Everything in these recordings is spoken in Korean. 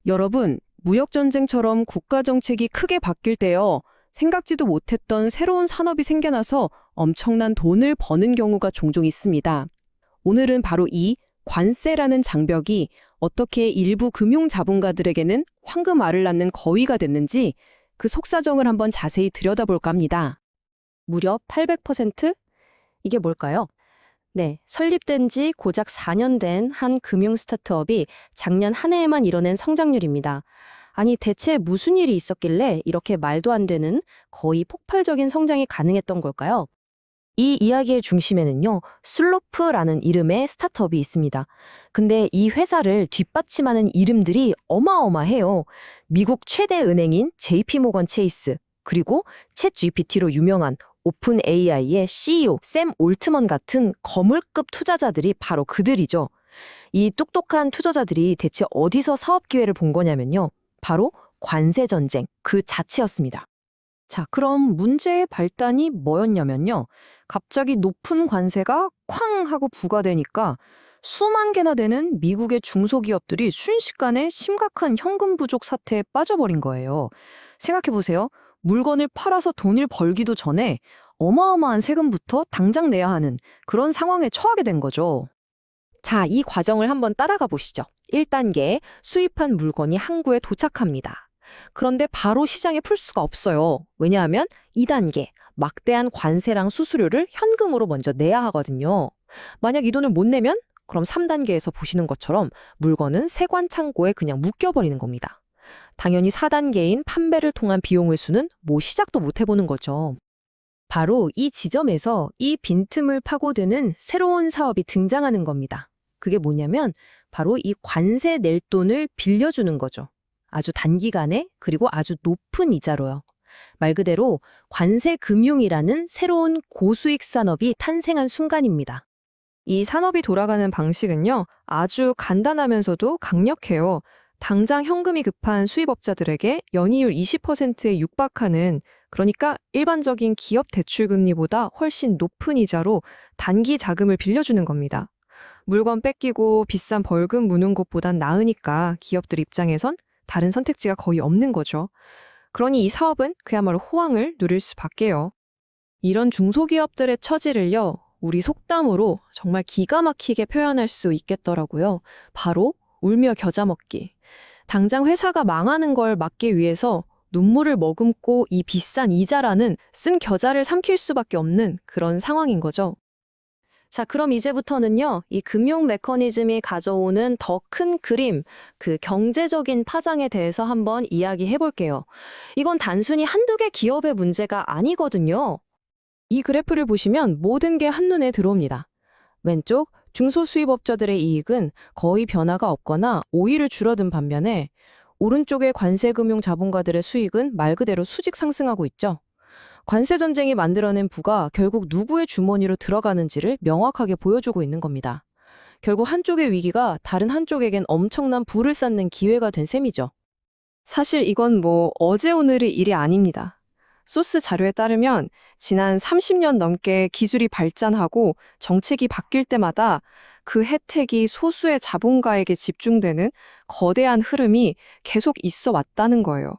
여러분, 무역전쟁처럼 국가정책이 크게 바뀔 때요, 생각지도 못했던 새로운 산업이 생겨나서 엄청난 돈을 버는 경우가 종종 있습니다. 오늘은 바로 이 관세라는 장벽이 어떻게 일부 금융 자본가들에게는 황금알을 낳는 거위가 됐는지 그 속사정을 한번 자세히 들여다볼까 합니다. 무려 800%? 이게 뭘까요? 네, 설립된 지 고작 4년 된 한 금융 스타트업이 작년 한 해에만 이뤄낸 성장률입니다. 아니, 대체 무슨 일이 있었길래 이렇게 말도 안 되는 거의 폭발적인 성장이 가능했던 걸까요? 이 이야기의 중심에는요, 슬로프라는 이름의 스타트업이 있습니다. 근데 이 회사를 뒷받침하는 이름들이 어마어마해요. 미국 최대 은행인 JP모건 체이스, 그리고 챗 GPT로 유명한 오픈 AI의 CEO 샘 올트먼 같은 거물급 투자자들이 바로 그들이죠. 이 똑똑한 투자자들이 대체 어디서 사업 기회를 본 거냐면요. 바로 관세 전쟁 그 자체였습니다. 자, 그럼 문제의 발단이 뭐였냐면요. 갑자기 높은 관세가 쾅 하고 부과되니까 수만 개나 되는 미국의 중소기업들이 순식간에 심각한 현금 부족 사태에 빠져버린 거예요. 생각해보세요. 물건을 팔아서 돈을 벌기도 전에 어마어마한 세금부터 당장 내야 하는 그런 상황에 처하게 된 거죠. 자, 이 과정을 한번 따라가 보시죠. 1단계, 수입한 물건이 항구에 도착합니다. 그런데 바로 시장에 풀 수가 없어요. 왜냐하면 2단계, 막대한 관세랑 수수료를 현금으로 먼저 내야 하거든요. 만약 이 돈을 못 내면 그럼 3단계에서 보시는 것처럼 물건은 세관 창고에 그냥 묶여버리는 겁니다. 당연히 4단계인 판매를 통한 비용을 수는 시작도 못 해보는 거죠. 바로 이 지점에서 이 빈틈을 파고드는 새로운 사업이 등장하는 겁니다. 그게 뭐냐면 바로 이 관세 낼 돈을 빌려주는 거죠. 아주 단기간에 그리고 아주 높은 이자로요. 말 그대로 관세 금융이라는 새로운 고수익 산업이 탄생한 순간입니다. 이 산업이 돌아가는 방식은요, 아주 간단하면서도 강력해요. 당장 현금이 급한 수입업자들에게 연이율 20%에 육박하는, 그러니까 일반적인 기업 대출 금리보다 훨씬 높은 이자로 단기 자금을 빌려주는 겁니다. 물건 뺏기고 비싼 벌금 무는 것보단 나으니까 기업들 입장에선 다른 선택지가 거의 없는 거죠. 그러니 이 사업은 그야말로 호황을 누릴 수밖에요. 이런 중소기업들의 처지를요, 우리 속담으로 정말 기가 막히게 표현할 수 있겠더라고요. 바로 울며 겨자 먹기. 당장 회사가 망하는 걸 막기 위해서 눈물을 머금고 이 비싼 이자라는 쓴 겨자를 삼킬 수밖에 없는 그런 상황인 거죠. 자, 그럼 이제부터는요, 이 금융 메커니즘이 가져오는 더 큰 그림, 그 경제적인 파장에 대해서 한번 이야기해 볼게요. 이건 단순히 한두 개 기업의 문제가 아니거든요. 이 그래프를 보시면 모든 게 한눈에 들어옵니다. 왼쪽 중소수입업자들의 이익은 거의 변화가 없거나 오히려 줄어든 반면에 오른쪽의 관세금융 자본가들의 수익은 말 그대로 수직 상승하고 있죠. 관세 전쟁이 만들어낸 부가 결국 누구의 주머니로 들어가는지를 명확하게 보여주고 있는 겁니다. 결국 한쪽의 위기가 다른 한쪽에겐 엄청난 부를 쌓는 기회가 된 셈이죠. 사실 이건 어제 오늘의 일이 아닙니다. 소스 자료에 따르면 지난 30년 넘게 기술이 발전하고 정책이 바뀔 때마다 그 혜택이 소수의 자본가에게 집중되는 거대한 흐름이 계속 있어 왔다는 거예요.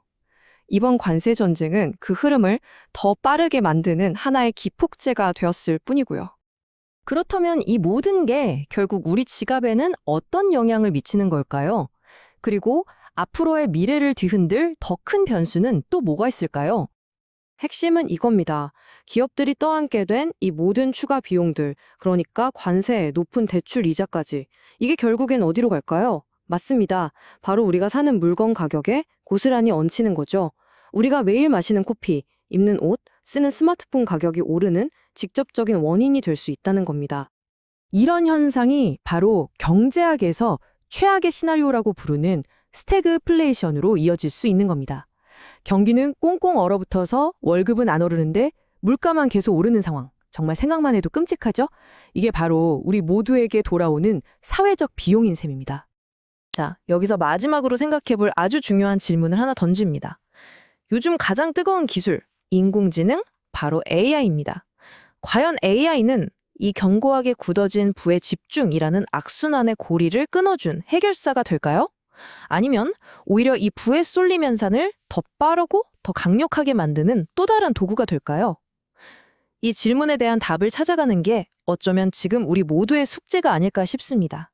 이번 관세 전쟁은 그 흐름을 더 빠르게 만드는 하나의 기폭제가 되었을 뿐이고요. 그렇다면 이 모든 게 결국 우리 지갑에는 어떤 영향을 미치는 걸까요? 그리고 앞으로의 미래를 뒤흔들 더 큰 변수는 또 뭐가 있을까요? 핵심은 이겁니다. 기업들이 떠안게 된 이 모든 추가 비용들, 그러니까 관세, 높은 대출 이자까지. 이게 결국엔 어디로 갈까요? 맞습니다. 바로 우리가 사는 물건 가격에 고스란히 얹히는 거죠. 우리가 매일 마시는 커피, 입는 옷, 쓰는 스마트폰 가격이 오르는 직접적인 원인이 될 수 있다는 겁니다. 이런 현상이 바로 경제학에서 최악의 시나리오라고 부르는 스태그플레이션으로 이어질 수 있는 겁니다. 경기는 꽁꽁 얼어붙어서 월급은 안 오르는데 물가만 계속 오르는 상황. 정말 생각만 해도 끔찍하죠? 이게 바로 우리 모두에게 돌아오는 사회적 비용인 셈입니다. 자, 여기서 마지막으로 생각해볼 아주 중요한 질문을 하나 던집니다. 요즘 가장 뜨거운 기술, 인공지능, 바로 AI입니다. 과연 AI는 이 견고하게 굳어진 부의 집중이라는 악순환의 고리를 끊어준 해결사가 될까요? 아니면 오히려 이 부에 쏠림 현상을 더 빠르고 더 강력하게 만드는 또 다른 도구가 될까요? 이 질문에 대한 답을 찾아가는 게 어쩌면 지금 우리 모두의 숙제가 아닐까 싶습니다.